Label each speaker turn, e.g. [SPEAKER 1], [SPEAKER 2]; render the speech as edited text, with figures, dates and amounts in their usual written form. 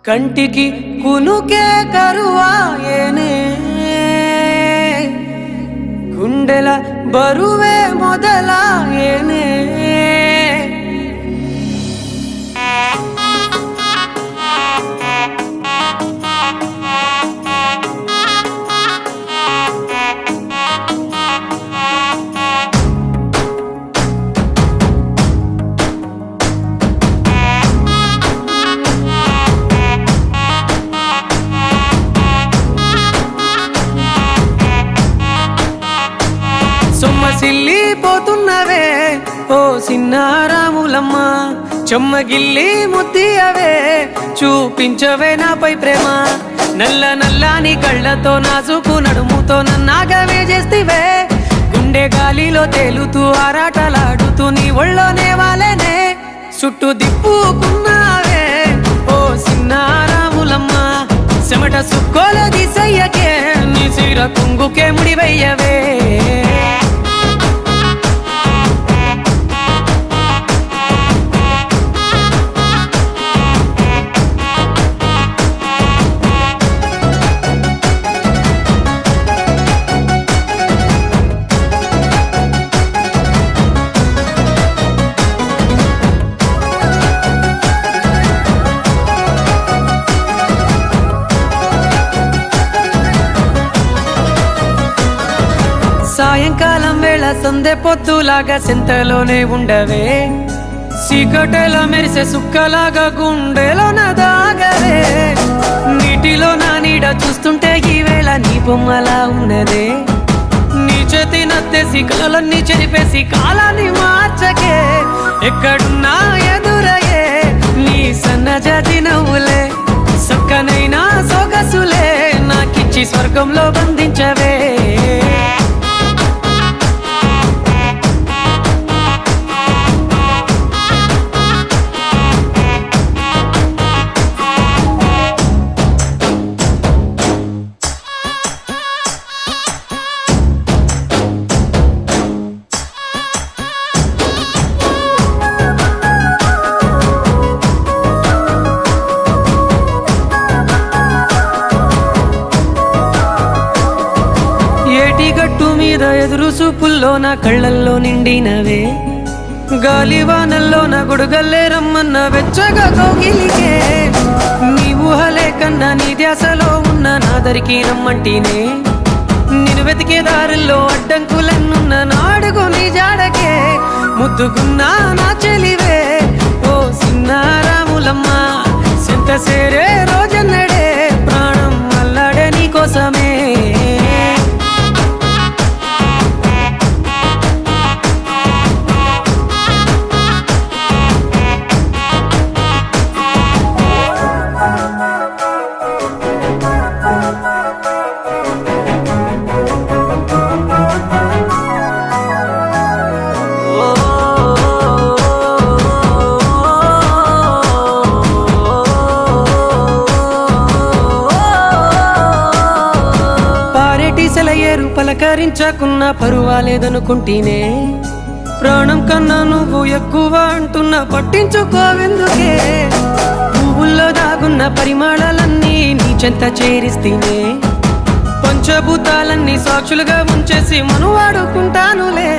[SPEAKER 1] కంటికి కునుకే కరువాయేనే గుండెల బరువే మొదలాయేనే సొమ్మసిల్లిపోతున్నవే ఓ సిన్నారాములమ్మ చెమ్మగిల్లి ముద్దియవే చూపించవే నాపై ప్రేమ నల్ల నల్లాని కళ్ళతో నాజుకు నడుముతో నన్నాగవే చేస్తివే గుండె గాలిలో తేలుతూ ఆరాటలాడుతూ నీ ఒళ్ళోనే వాలేనే చుట్టూ దిప్పుకున్నావే ఓ సిన్నారాములమ్మ చెమట సుక్కోల దిశయ్యకే నీ చీర కుంగుకే ముడివయ్యవే సాయంకాలం వేళ సందె పొద్దులాగా సెంతలోనే ఉండవే చీకటెల మెరిసే సుక్కలాగా గుండెలోన దాగవే నీటిలో నా నీడ చూస్తుంటే ఈ వేళ నీ బొమ్మలా ఉన్నదే నీ చేతి నత్తేసి కలలన్నీ చెరిపేసి కాలాన్ని మార్చకే ఎక్కడున్నా ఎదురయ్యే నీ సన్నజాతి నవ్వులే సక్కనైనా సొగసులే నాకిచ్చి స్వర్గంలో బంధించవే గట్టు మీద ఎదురు చూపుల్లో నా కళ్ళల్లో నిండినవే గాలివానల్లో నా గొడుగల్లే రమ్మన్న వెచ్చగా కౌగిలికే నీ ఊహలే కన్నా నీ ధ్యాసలో ఉన్న నాదరికి రమ్మంటినే నేను వెతికే దారుల్లో అడ్డంకులన్నున్న నాడుగు నీ జాడకే ముద్దుకున్నా నా చెలివే ఓ సిన్నారాములమ్మ సెంత సేరే రోజన్నడే ప్రాణం అల్లాడే నీ కోసమే సెలయేరు పలకరించకున్నా పరువాలేదనుకుంటేనే ప్రాణం కన్నా నువ్వు ఎక్కువ అంటున్నా పట్టించుకోవెందుకే పువ్వుల్లో దాగున్న పరిమాణాలన్నీ నీ చెంత చేరిస్తేనే పంచభూతాలన్నీ సాక్షులుగా ఉంచేసి మనువాడుకుంటానులే